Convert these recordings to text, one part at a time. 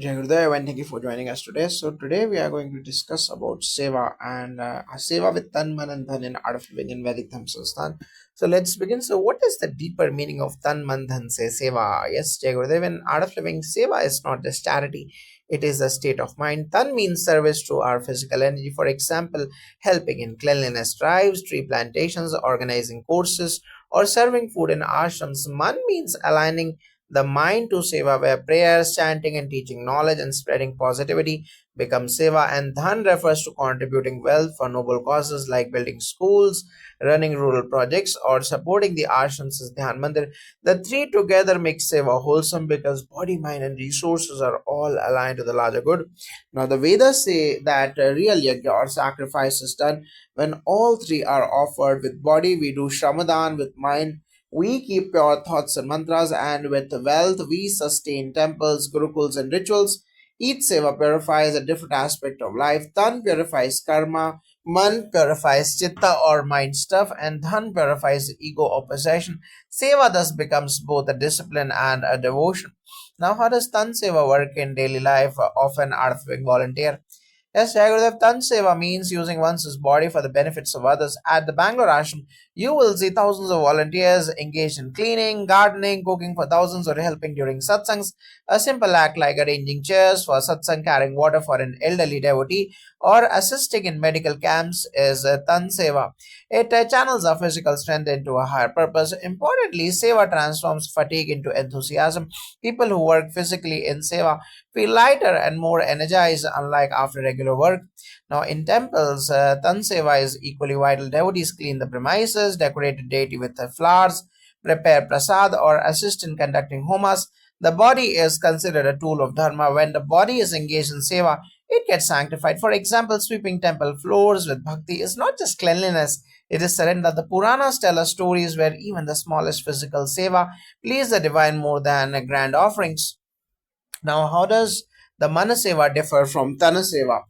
Jai Gurudev, and thank you for joining us today. So today we are going to discuss about seva and seva with Tan, Man and Dhan in Art of Living in Vedic Dhamma Sansthan. So let's begin. So what is the deeper meaning of Tan, Man, Dhan, se seva? Yes, Jai Gurudev, in Art of Living, seva is not just charity. It is a state of mind. Tan means service to our physical energy. For example, helping in cleanliness drives, tree plantations, organizing courses, or serving food in ashrams. Man means aligning the mind to seva, where prayers, chanting, and teaching knowledge and spreading positivity become seva, and dhan refers to contributing wealth for noble causes like building schools, running rural projects, or supporting the ashrams as dhyan mandir. The three together make seva wholesome because body, mind, and resources are all aligned to the larger good. Now, the Vedas say that real yajna or sacrifice is done when all three are offered. With body, we do shramadhan; with mind, we keep pure thoughts and mantras, and with wealth, we sustain temples, gurukuls, and rituals. Each seva purifies a different aspect of life. Tan purifies karma, man purifies chitta or mind stuff, and dhan purifies ego or possession. Seva thus becomes both a discipline and a devotion. Now, how does Tan Seva work in daily life? Often, art of being volunteer. Yes, Jagurudev, Tan Seva means using one's body for the benefits of others. At the Bangalore ashram, you will see thousands of volunteers engaged in cleaning, gardening, cooking for thousands, or helping during satsangs. A simple act like arranging chairs for satsang, carrying water for an elderly devotee, or assisting in medical camps is Tan Seva. It channels our physical strength into a higher purpose. Importantly, Seva transforms fatigue into enthusiasm. People who work physically in Seva feel lighter and more energized, unlike after regular work. Now, in temples, Tan Seva is equally vital. Devotees clean the premises, decorate the deity with the flowers, prepare prasad, or assist in conducting homas. The body is considered a tool of dharma. When the body is engaged in seva, it gets sanctified. For example, sweeping temple floors with bhakti is not just cleanliness, it is surrender. The Puranas tell us stories where even the smallest physical seva please the divine more than grand offerings. Now, how does the Manaseva differ from Tanaseva?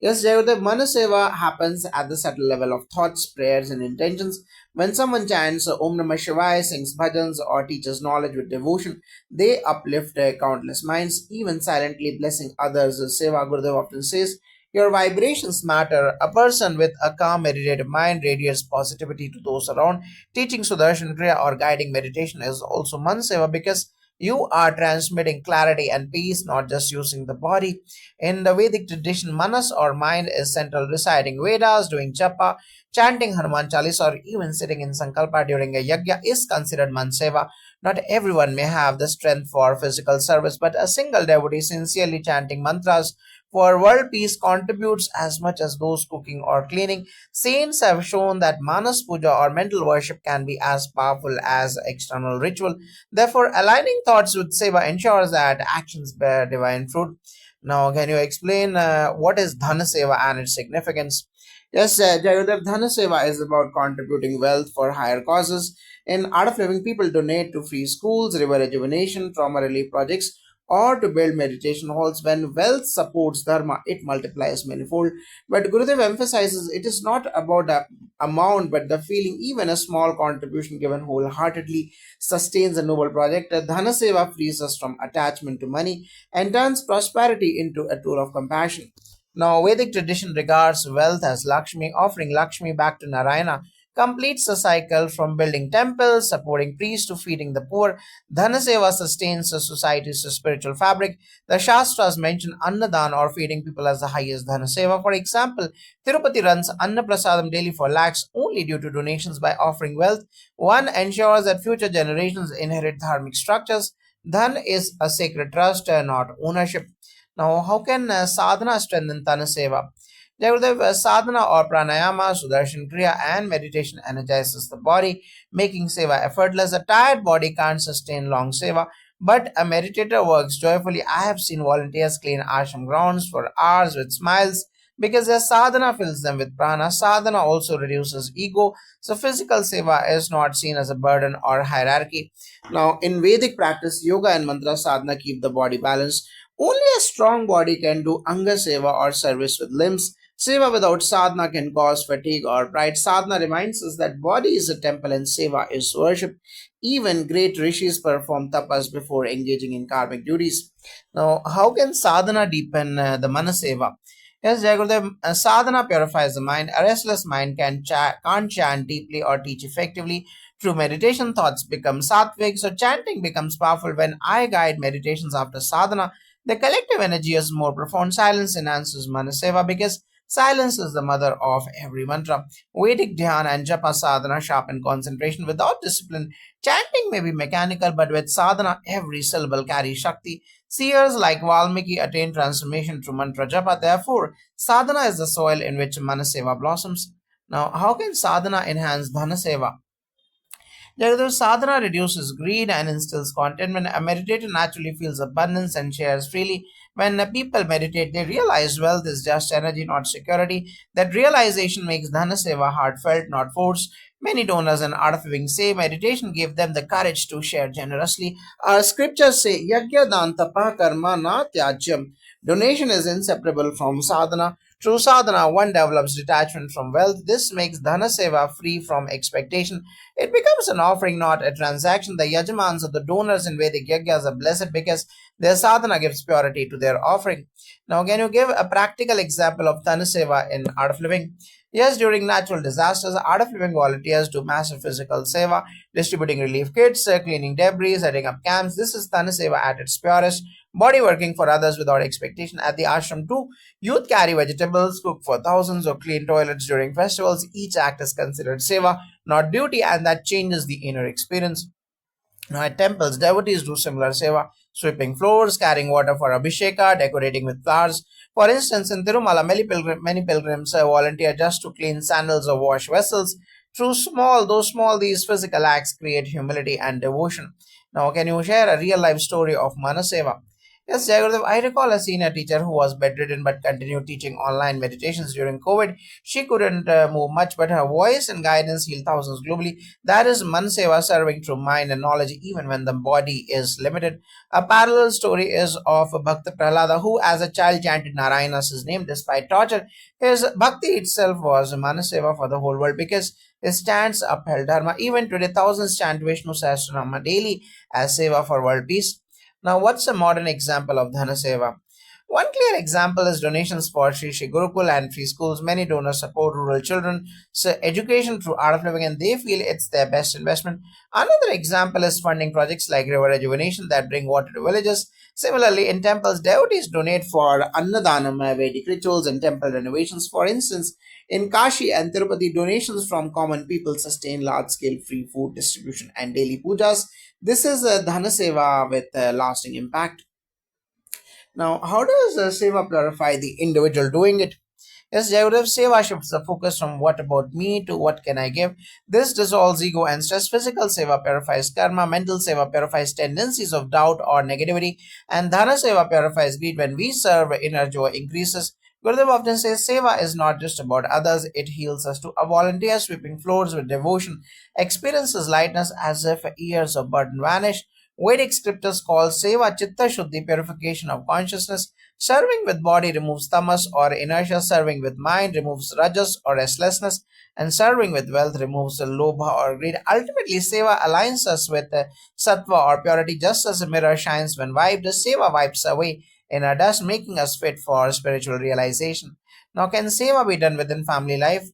Yes, the Manaseva happens at the subtle level of thoughts, prayers, and intentions. When someone chants Om Namah Shivaya, sings bhajans, or teaches knowledge with devotion, they uplift countless minds, even silently blessing others. Seva Gurudev often says, your vibrations matter. A person with a calm, meditative mind radiates positivity to those around. Teaching Sudarshan Kriya or guiding meditation is also Manseva because you are transmitting clarity and peace, not just using the body. In the Vedic tradition, manas or mind is central. Reciting Vedas, doing japa, chanting Hanuman Chalisa, or even sitting in Sankalpa during a yajna is considered manseva. Not everyone may have the strength for physical service, but a single devotee sincerely chanting mantras for world peace contributes as much as those cooking or cleaning. Saints have shown that manas puja or mental worship can be as powerful as external ritual. Therefore, aligning thoughts with seva ensures that actions bear divine fruit. Now, can you explain what is Dhana Seva and its significance? Yes, Jayadev, Dhana Seva is about contributing wealth for higher causes. In Art of Living, people donate to free schools, river rejuvenation, trauma relief projects, or to build meditation halls. When wealth supports dharma, it multiplies manifold. But Gurudev emphasizes it is not about the amount but the feeling. Even a small contribution given wholeheartedly sustains a noble project. Dhana Seva frees us from attachment to money and turns prosperity into a tool of compassion. Now, Vedic tradition regards wealth as Lakshmi, offering Lakshmi back to Narayana completes the cycle from building temples, supporting priests to feeding the poor. Dhanaseva sustains the society's spiritual fabric. The Shastras mention Annadan or feeding people as the highest Dhanaseva. For example, Tirupati runs Annaprasadam daily for lakhs only due to donations. By offering wealth, one ensures that future generations inherit dharmic structures. Dhan is a sacred trust, not ownership. Now, how can sadhana strengthen Dhanaseva? Jayadev, sadhana or pranayama, sudarshan kriya, and meditation energizes the body, making seva effortless. A tired body can't sustain long seva, but a meditator works joyfully. I have seen volunteers clean ashram grounds for hours with smiles because their sadhana fills them with prana. Sadhana also reduces ego, so physical seva is not seen as a burden or hierarchy. Now, in Vedic practice, yoga and mantra sadhana keep the body balanced. Only a strong body can do anga seva or service with limbs. Seva without sadhana can cause fatigue or pride. Sadhana reminds us that body is a temple and seva is worship. Even great rishis perform tapas before engaging in karmic duties. Now, how can sadhana deepen the manaseva? Yes, Jayagurudev, sadhana purifies the mind. A restless mind can't chant deeply or teach effectively. Through meditation, thoughts become sattvic, so chanting becomes powerful. When I guide meditations after sadhana, the collective energy is more profound. Silence enhances manaseva because silence is the mother of every mantra. Vedic dhyana and japa sadhana sharpen concentration. Without discipline, chanting may be mechanical, but with sadhana, every syllable carries shakti. Seers like Valmiki attain transformation through mantra japa. Therefore, sadhana is the soil in which manaseva blossoms. Now, how can sadhana enhance dhanaseva? Jagadav, sadhana reduces greed and instills contentment. A meditator naturally feels abundance and shares freely. When people meditate, they realize wealth is just energy, not security. That realization makes dhanaseva heartfelt, not forced. Many donors and art of living say meditation gave them the courage to share generously. Our scriptures say, Yagya dan tapa karma na tyajyam. Donation is inseparable from sadhana. Through sadhana, one develops detachment from wealth. This makes dhanaseva free from expectation. It becomes an offering, not a transaction. The yajamans or the donors in Vedic yagyas are blessed because their sadhana gives purity to their offering. Now, can you give a practical example of dhanaseva in art of living? Yes, during natural disasters, art of living volunteers do massive physical seva, distributing relief kits, cleaning debris, setting up camps. This is dhanaseva at its purest. Body working for others without expectation. At the ashram too, youth carry vegetables, cook for thousands, or clean toilets during festivals. Each act is considered seva, not duty, and that changes the inner experience. Now, at temples, devotees do similar seva, sweeping floors, carrying water for abhisheka, decorating with flowers. For instance, in Tirumala, many pilgrims volunteer just to clean sandals or wash vessels. Through though small, these physical acts create humility and devotion. Now, can you share a real life story of Manaseva? Yes, Jagadev, I recall a senior teacher who was bedridden but continued teaching online meditations during COVID. She couldn't move much, but her voice and guidance healed thousands globally. That is Manseva, serving through mind and knowledge even when the body is limited. A parallel story is of Bhakta Prahlada, who as a child chanted Narayana as his name despite torture. His bhakti itself was Manaseva for the whole world because his chants upheld dharma. Even today, thousands chant Vishnu Sahasranama daily as seva for world peace. Now, what's a modern example of Dhana Seva? One clear example is donations for Shri Gurukul and free schools. Many donors support rural children, so education through art of living, and they feel it's their best investment. Another example is funding projects like river rejuvenation that bring water to villages. Similarly, in temples, devotees donate for Annadanam, Vedic rituals, and temple renovations. For instance, in Kashi and Tirupati, donations from common people sustain large scale free food distribution and daily pujas. This is a Dhana Seva with lasting impact. Now, how does Seva purify the individual doing it? Yes, Jayudev, Seva shifts the focus from what about me to what can I give. This dissolves ego and stress. Physical Seva purifies karma, mental Seva purifies tendencies of doubt or negativity, and Dhana Seva purifies greed. When we serve, inner joy increases. Gurudev often says Seva is not just about others, it heals us too. A volunteer sweeping floors with devotion experiences lightness as if years of burden vanish. Vedic scriptures call Seva Chitta Shuddhi, purification of consciousness. Serving with body removes tamas or inertia, serving with mind removes rajas or restlessness, and serving with wealth removes the lobha or greed. Ultimately, seva aligns us with sattva or purity, just as a mirror shines when wiped. Seva wipes away inner dust, making us fit for spiritual realization. Now, can seva be done within family life?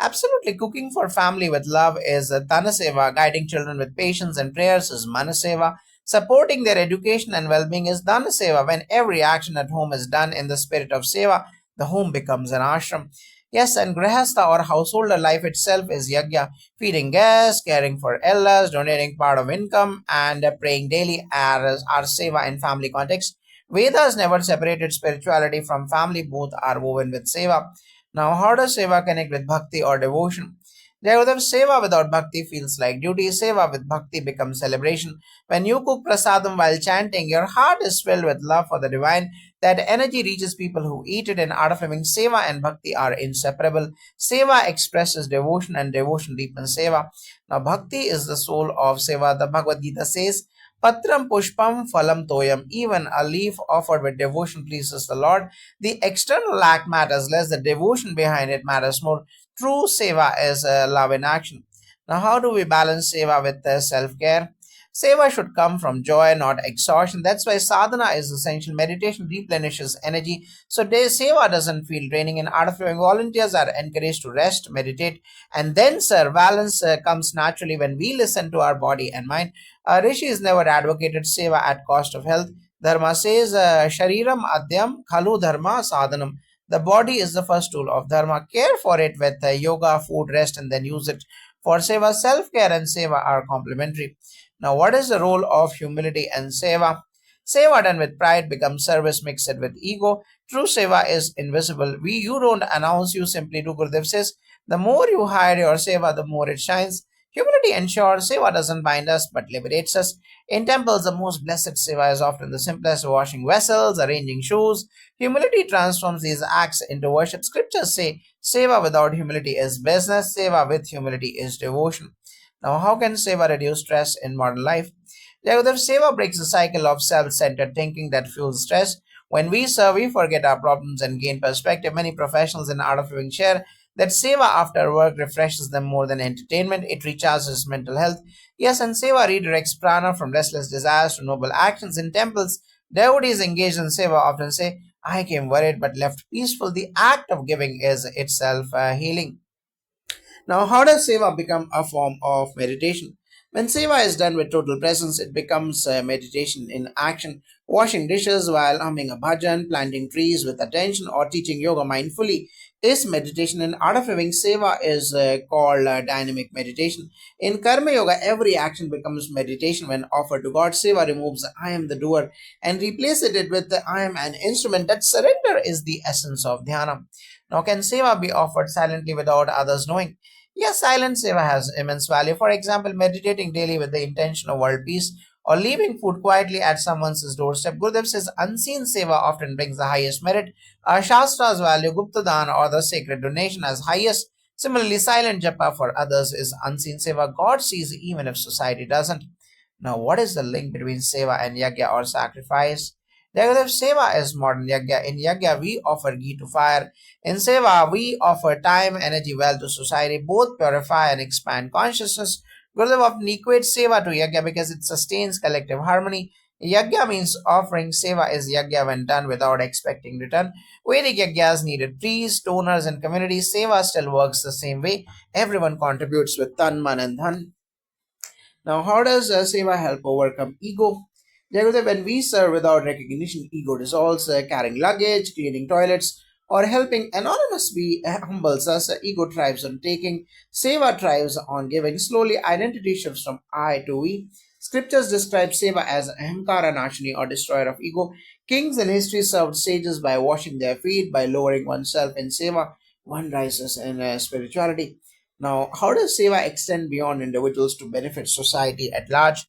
Absolutely, cooking for family with love is Dana Seva, guiding children with patience and prayers is Mana Seva, supporting their education and well being is Dana Seva. When every action at home is done in the spirit of Seva, the home becomes an ashram. Yes, and Grahastha or householder life itself is Yagya, feeding guests, caring for elders, donating part of income, and praying daily are Seva in family context. Vedas never separated spirituality from family, both are woven with Seva. Now, how does seva connect with bhakti or devotion? Jayudev, seva without bhakti feels like duty. Seva with bhakti becomes celebration. When you cook prasadam while chanting, your heart is filled with love for the divine. That energy reaches people who eat it. In art of living, seva and bhakti are inseparable. Seva expresses devotion and devotion deepens seva. Now, bhakti is the soul of seva. The Bhagavad Gita says, Patram pushpam phalam toyam. Even a leaf offered with devotion pleases the Lord. The external act matters less, the devotion behind it matters more. True seva is love in action. Now, how do we balance seva with self care? Seva should come from joy, not exhaustion. That's why sadhana is essential. Meditation replenishes energy. So, seva doesn't feel draining. And art of living volunteers are encouraged to rest, meditate, and then, sir, balance comes naturally when we listen to our body and mind. Rishis never advocated seva at cost of health. Dharma says, Shariram Adyam Khalu Dharma Sadhanam. The body is the first tool of Dharma. Care for it with yoga, food, rest, and then use it for seva. Self care and seva are complementary. Now, what is the role of humility and seva? Seva done with pride becomes service mixed with ego. True seva is invisible. You don't announce, you simply do. Gurudev says, the more you hide your seva, the more it shines. Humility ensures seva doesn't bind us but liberates us. In temples, the most blessed seva is often the simplest, washing vessels, arranging shoes. Humility transforms these acts into worship. Scriptures say seva without humility is business, seva with humility is devotion. Now, how can seva reduce stress in modern life? Jagodev, seva breaks the cycle of self centered thinking that fuels stress. When we serve, we forget our problems and gain perspective. Many professionals in art of living share that seva after work refreshes them more than entertainment. It recharges mental health. Yes, and seva redirects prana from restless desires to noble actions. In temples, devotees engaged in seva often say, I came worried but left peaceful. The act of giving is itself healing. Now, how does seva become a form of meditation? When seva is done with total presence, it becomes meditation in action. Washing dishes while humming a bhajan, planting trees with attention, or teaching yoga mindfully is meditation. In art of living, seva is called dynamic meditation. In karma yoga, every action becomes meditation when offered to God. Seva removes I am the doer and replaces it with I am an instrument. That surrender is the essence of dhyana. Now, can seva be offered silently without others knowing? Yes, silent seva has immense value. For example, meditating daily with the intention of world peace or leaving food quietly at someone's doorstep. Gurudev says unseen seva often brings the highest merit. Shastras value Gupta Dan or the sacred donation as highest. Similarly, silent japa for others is unseen seva. God sees even if society doesn't. Now, what is the link between seva and yajna or sacrifice? Jagadeva, seva is modern yajna. In yajna, we offer ghee to fire. In seva, we offer time, energy, wealth to society. Both purify and expand consciousness. Gurudev often equates seva to yajna because it sustains collective harmony. Yajna means offering. Seva is yajna when done without expecting return. Vedic yajnas needed priests, donors, and communities. Seva still works the same way. Everyone contributes with tan, man, and dhan. Now, how does seva help overcome ego? Jagodev, when we serve without recognition, ego dissolves. Carrying luggage, cleaning toilets, or helping anonymous we humbles us. Ego thrives on taking. Seva thrives on giving. Slowly, identity shifts from I to we. Scriptures describe seva as ahamkara nashini or destroyer of ego. Kings in history served sages by washing their feet, by lowering oneself in seva. One rises in spirituality. Now, how does seva extend beyond individuals to benefit society at large?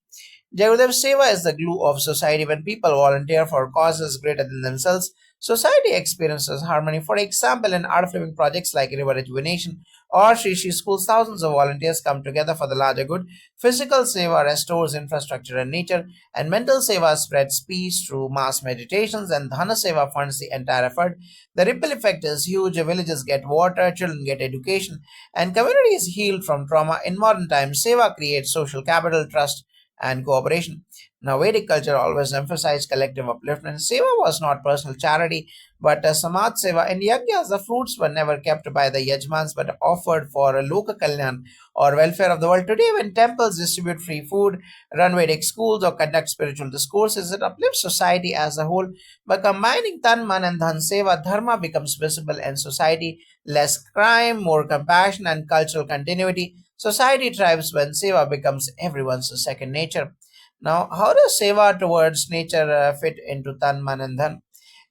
Jagudev, seva is the glue of society. When people volunteer for causes greater than themselves, society experiences harmony. For example, in art of living projects like river rejuvenation or Shri Shri schools, thousands of volunteers come together for the larger good. Physical seva restores infrastructure and nature, and mental seva spreads peace through mass meditations, and dhana seva funds the entire effort. The ripple effect is huge. Villages get water, children get education, and communities healed from trauma. In modern times, seva creates social capital, trust, and cooperation. Now, Vedic culture always emphasized collective upliftment. Seva was not personal charity, but Samaj Seva. In yajnas, the fruits were never kept by the yajmans but offered for Loka Kalyan or welfare of the world. Today, when temples distribute free food, run Vedic schools, or conduct spiritual discourses, it uplifts society as a whole. By combining Tan, Man, and Dhan Seva, Dharma becomes visible in society. Less crime, more compassion, and cultural continuity. Society thrives when seva becomes everyone's second nature. Now, how does seva towards nature fit into tan, man, and dhan?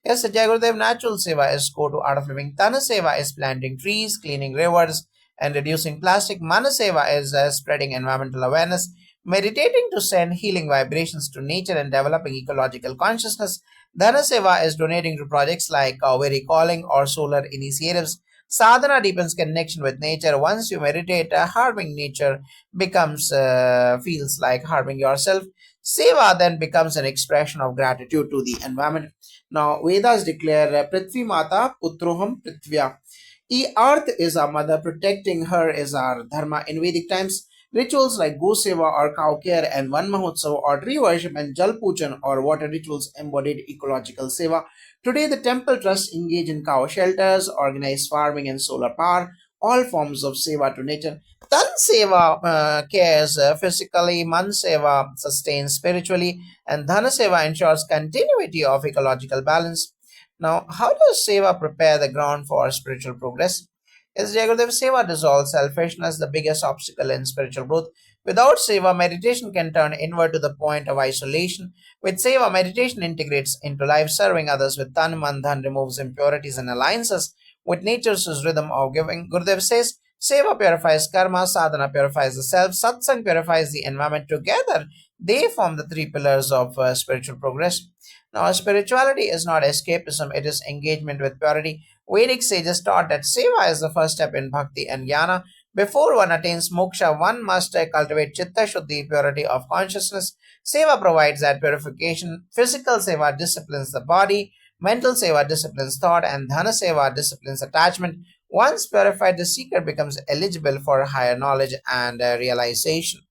Yes, Jayagurudev, natural seva is core to art of living. Tana seva is planting trees, cleaning rivers, and reducing plastic. Mana seva is spreading environmental awareness, meditating to send healing vibrations to nature and developing ecological consciousness. Dhana seva is donating to projects like Kaveri Calling or solar initiatives. Sadhana deepens connection with nature. Once you meditate, harming nature becomes feels like harming yourself. Seva then becomes an expression of gratitude to the environment. Now, Vedas declare Prithvi Mata Putroham Prithvya. The earth is our mother, protecting her is our dharma. In Vedic times, rituals like Go Seva or cow care and Van Mahotsav or tree worship and Jal Pujan or water rituals embodied ecological seva. Today, the temple trusts engage in cow shelters, organized farming, and solar power, all forms of seva to nature. Tan seva cares physically, man seva sustains spiritually, and dhana seva ensures continuity of ecological balance. Now, how does seva prepare the ground for spiritual progress? As Jayagurudev, seva dissolves selfishness, the biggest obstacle in spiritual growth. Without seva, meditation can turn inward to the point of isolation. With seva, meditation integrates into life, serving others with tan, man, dhan removes impurities and aligns us with nature's rhythm of giving. Gurudev says, seva purifies karma, sadhana purifies the self, satsang purifies the environment. Together, they form the three pillars of spiritual progress. Now, spirituality is not escapism, it is engagement with purity. Vedic sages taught that seva is the first step in bhakti and jnana. Before one attains moksha, one must cultivate chitta shuddhi, purity of consciousness. Seva provides that purification. Physical seva disciplines the body, mental seva disciplines thought, and dhana seva disciplines attachment. Once purified, the seeker becomes eligible for higher knowledge and realization.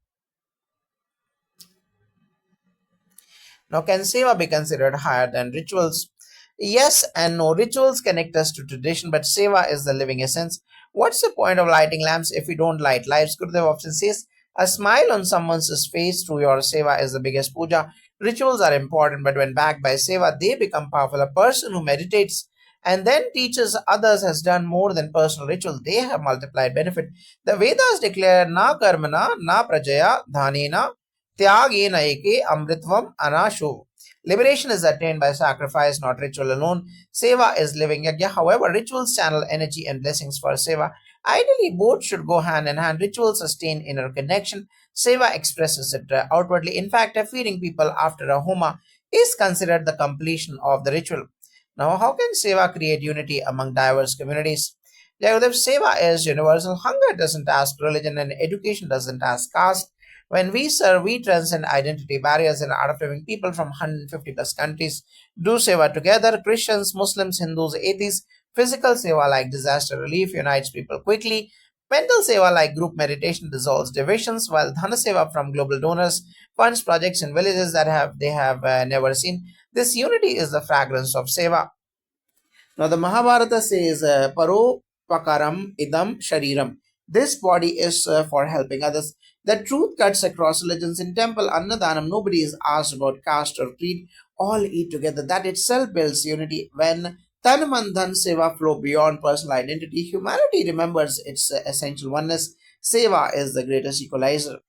Now, can seva be considered higher than rituals? Yes and no. Rituals connect us to tradition, but seva is the living essence. What's the point of lighting lamps if we don't light lives? Gurudev often says, a smile on someone's face through your seva is the biggest puja. Rituals are important, but when backed by seva, they become powerful. A person who meditates and then teaches others has done more than personal ritual. They have multiplied benefit. The Vedas declare na karmana, na prajaya, dhanena, tyagena eke amritvam anasho. Liberation is attained by sacrifice, not ritual alone. Seva is living yajna. However, rituals channel energy and blessings for seva. Ideally, both should go hand in hand. Rituals sustain inner connection. Seva expresses it outwardly. In fact, feeding people after a homa is considered the completion of the ritual. Now, how can seva create unity among diverse communities? Jayadev, seva is universal. Hunger doesn't ask religion, and education doesn't ask caste. When we serve, we transcend identity barriers and are living people from 150 plus countries do seva together. Christians, Muslims, Hindus, atheists. Physical seva like disaster relief unites people quickly. Mental seva like group meditation dissolves divisions, while dhana seva from global donors funds projects in villages that they have never seen. This unity is the fragrance of seva. Now, the Mahabharata says, Paro pakaram idam shariram. This body is for helping others. The truth cuts across religions. In temple Annadanam, nobody is asked about caste or creed. All eat together. That itself builds unity. When Tanman Seva flow beyond personal identity, humanity remembers its essential oneness. Seva is the greatest equalizer.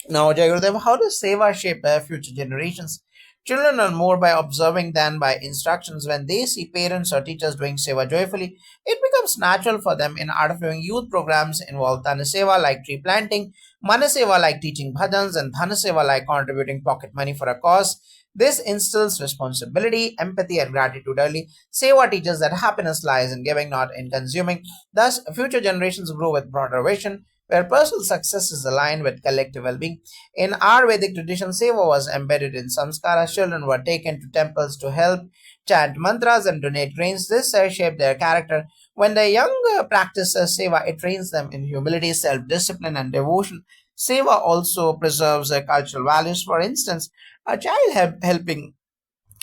Now, Jagadev, how does seva shape future generations? Children learn more by observing than by instructions. When they see parents or teachers doing seva joyfully, it becomes natural for them. In art of living, youth programs involve dana seva like tree planting, mana seva like teaching bhajans, and dhana seva like contributing pocket money for a cause. This instills responsibility, empathy, and gratitude early. Seva teaches that happiness lies in giving, not in consuming. Thus, future generations grow with broader vision where personal success is aligned with collective well-being. In our Vedic tradition, seva was embedded in samskaras. Children were taken to temples to help chant mantras and donate grains. This shaped their character. When the young practice seva, it trains them in humility, self-discipline, and devotion. Seva also preserves cultural values. For instance, a child helping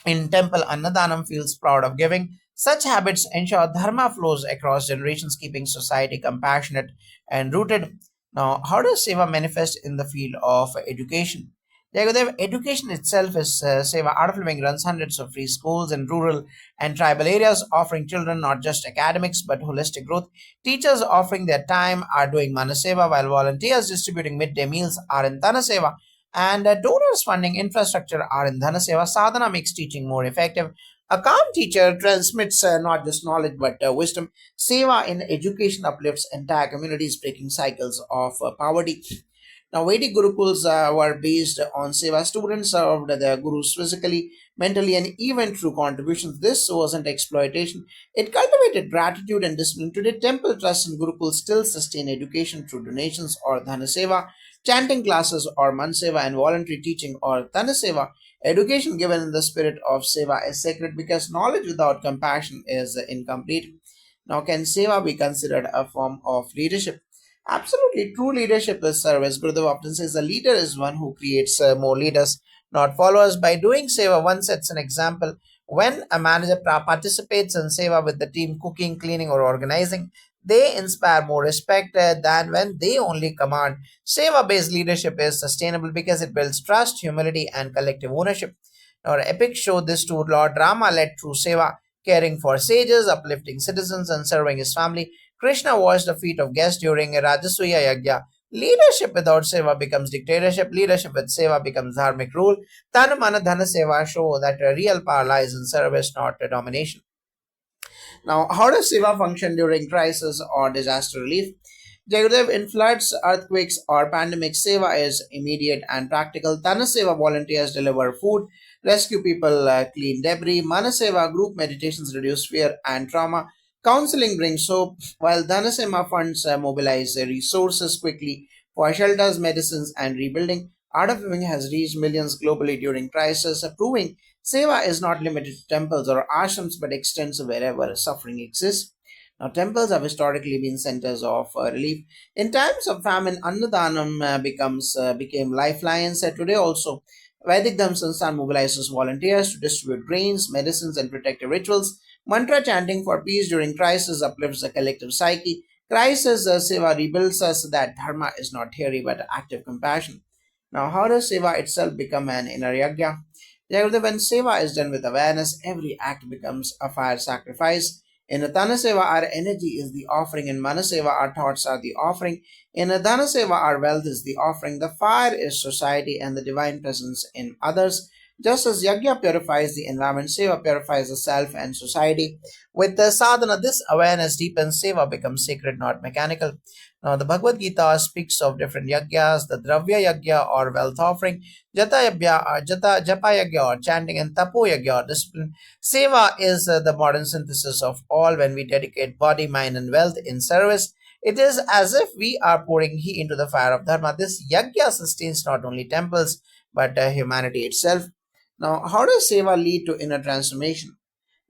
in temple Annadanam feels proud of giving. Such habits ensure dharma flows across generations, keeping society compassionate and rooted. Now, how does seva manifest in the field of education? Jagadev, education itself is seva. Art of Living runs hundreds of free schools in rural and tribal areas, offering children not just academics but holistic growth. Teachers offering their time are doing mana seva, while volunteers distributing midday meals are in dana seva. And donors funding infrastructure are in Dhana Seva. Sadhana makes teaching more effective. A calm teacher transmits not just knowledge but wisdom. Seva in education uplifts entire communities, breaking cycles of poverty. Now, Vedic Gurukuls were based on seva. Students served their gurus physically, mentally, and even through contributions. This wasn't exploitation. It cultivated gratitude and discipline. Today, temple trusts and Gurukuls still sustain education through donations or dhana seva. chanting classes or manseva and voluntary teaching or tanaseva, education given in the spirit of seva is sacred because knowledge without compassion is incomplete. Now, can seva be considered a form of leadership? Absolutely. True leadership is service. Gurudev often says a leader is one who creates more leaders, not followers. By doing seva, one sets an example. When a manager participates in seva with the team, cooking, cleaning, or organizing, they inspire more respect than when they only command. Seva based leadership is sustainable because it builds trust, humility, and collective ownership. Our epic showed this to Lord Rama led through seva, caring for sages, uplifting citizens, and serving his family. Krishna washed the feet of guests during a Rajasuya Yagya. Leadership without seva becomes dictatorship. Leadership with seva becomes dharmic rule. Tan mana dhana seva show that real power lies in service, not domination. Now, how does seva function during crisis or disaster relief? Jagadev, in floods, earthquakes, or pandemics, seva is immediate and practical. Tanaseva volunteers deliver food, rescue people, clean debris. Manaseva group meditations reduce fear and trauma. Counseling brings hope, while Dhanasema funds mobilize resources quickly for shelters, medicines, and rebuilding. Art of Living has reached millions globally during crisis, proving seva is not limited to temples or ashrams but extends wherever suffering exists. Now, temples have historically been centers of relief. In times of famine, Annadanam became lifelines. Today also, Vedic Dhamma Sansthan mobilizes volunteers to distribute grains, medicines, and protective rituals. Mantra chanting for peace during crisis uplifts the collective psyche. Crisis seva rebuilds us that dharma is not theory but active compassion. Now, how does seva itself become an inner yajna? Jagruta, when seva is done with awareness, every act becomes a fire sacrifice. In Adana Seva, our energy is the offering. In Manaseva, our thoughts are the offering. In Adana Seva, our wealth is the offering. The fire is society and the divine presence in others. Just as Yajna purifies the environment, Seva purifies the self and society. With the sadhana, this awareness deepens, Seva becomes sacred, not mechanical. Now, the Bhagavad Gita speaks of different yajnas, the Dravya Yajna or wealth offering, Japa Yajna or chanting, and Tapo Yajna or discipline. Seva is the modern synthesis of all. When we dedicate body, mind, and wealth in service, it is as if we are pouring ghee into the fire of Dharma. This yajna sustains not only temples but humanity itself. Now, how does seva lead to inner transformation?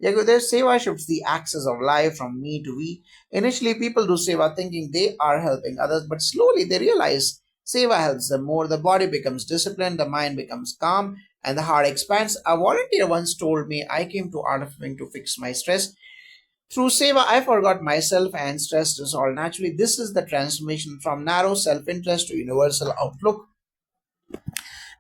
Yagudev, seva shifts the axis of life from me to we. Initially, people do seva thinking they are helping others, but slowly they realize seva helps them more. The body becomes disciplined, the mind becomes calm, and the heart expands. A volunteer once told me, I came to Art of Living to fix my stress. Through seva, I forgot myself and stress dissolved naturally. This is the transformation from narrow self interest to universal outlook.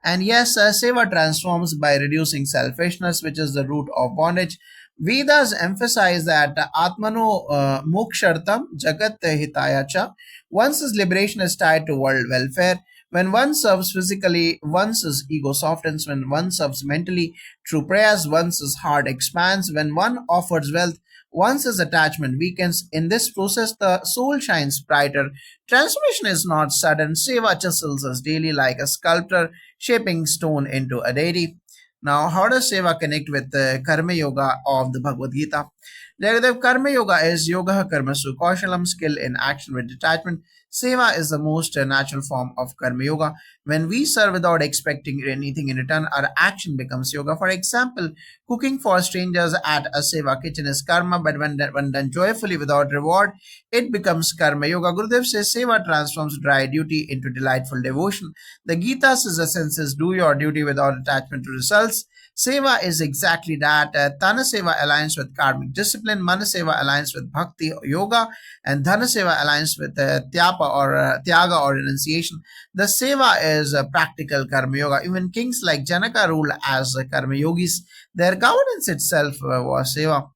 And yes, seva transforms by reducing selfishness, which is the root of bondage. Vedas emphasize that Atmano Mokshartam Jagat Hitaya Cha. One's liberation is tied to world welfare. When one serves physically, one's ego softens. When one serves mentally, through prayers, one's heart expands. When one offers wealth, one's attachment weakens. In this process, the soul shines brighter. Transformation is not sudden. Seva chisels us daily like a sculptor shaping stone into a deity. Now, how does Seva connect with the Karma Yoga of the Bhagavad Gita? Jagadev, Karma Yoga is Yoga Karmasu Kaushalam, skill in action with detachment. Seva is the most natural form of Karma Yoga. When we serve without expecting anything in return, our action becomes yoga. For example, cooking for strangers at a Seva kitchen is karma, but when done joyfully without reward, it becomes Karma Yoga. Gurudev says Seva transforms dry duty into delightful devotion. The Gita's essence is do your duty without attachment to results. Seva is exactly that. Tana Seva aligns with karmic discipline, Mana Seva aligns with bhakti or yoga, and Dhana Seva aligns with tyaga or renunciation. The Seva is a practical karma yoga. Even kings like Janaka rule as karma yogis. Their governance itself was Seva.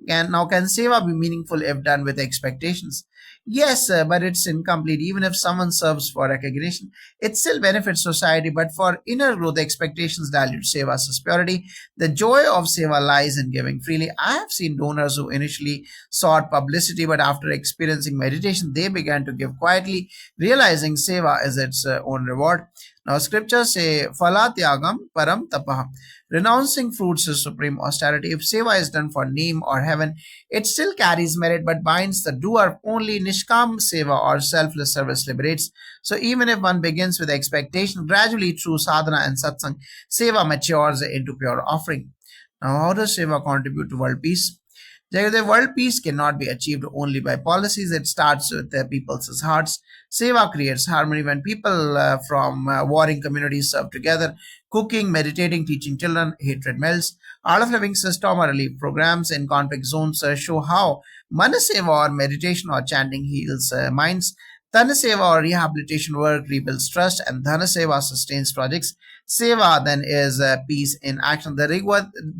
Can Seva be meaningful if done with expectations? Yes, but it's incomplete. Even if someone serves for recognition, it still benefits society. But for inner growth, expectations dilute Seva's purity. The joy of Seva lies in giving freely. I have seen donors who initially sought publicity, but after experiencing meditation, they began to give quietly, realizing Seva is its own reward. Now, scriptures say, Phala Tyagam Param Tapaha. Renouncing fruits is supreme austerity. If seva is done for name or heaven, it still carries merit but binds the doer. Only nishkam seva or selfless service liberates. So even if one begins with expectation, gradually through sadhana and satsang, seva matures into pure offering. Now, how does seva contribute to world peace? The world peace cannot be achieved only by policies. It starts with the people's hearts. Seva creates harmony when people from warring communities serve together. Cooking, meditating, teaching children, hatred melts. Art of Living system or relief programs in conflict zones show how Manaseva or meditation or chanting heals minds. Dhanaseva or rehabilitation work rebuilds trust, and Dhanaseva sustains projects. Seva then is peace in action. The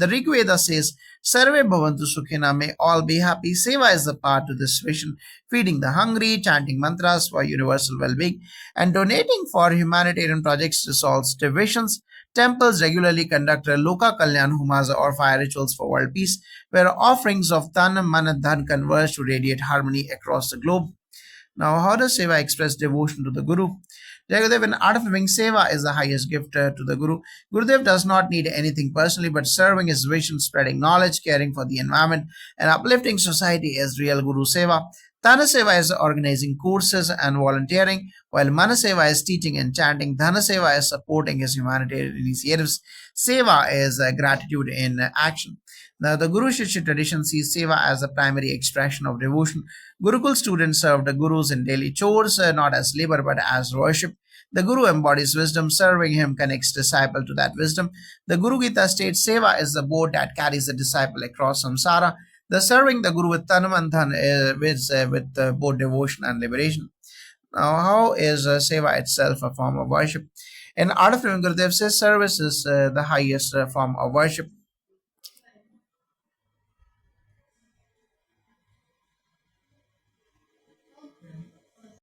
Rig Veda says, Sarve Bhavantu Sukhina, may all be happy. Seva is the path to this vision, feeding the hungry, chanting mantras for universal well being, and donating for humanitarian projects resolves divisions. Temples regularly conduct Loka Kalyan Humaza or fire rituals for world peace, where offerings of Tan, Man, and Dhan converge to radiate harmony across the globe. Now, how does Seva express devotion to the Guru? Jagadev, in Art of Living, Seva is the highest gift to the Guru. Gurudev does not need anything personally, but serving his vision, spreading knowledge, caring for the environment, and uplifting society is real Guru Seva. Tana Seva is organizing courses and volunteering, while Mana Seva is teaching and chanting. Dhana Seva is supporting his humanitarian initiatives. Seva is gratitude in action. Now, the Guru Shishya tradition sees Seva as a primary expression of devotion. Gurukul students serve the Gurus in daily chores, not as labor but as worship. The Guru embodies wisdom, serving him connects disciple to that wisdom. The Guru Gita states Seva is the boat that carries the disciple across samsara. The serving the Guru with Tanamanthan with both devotion and liberation. Now, how is Seva itself a form of worship? In Art of Living, Gurudev says service is the highest form of worship.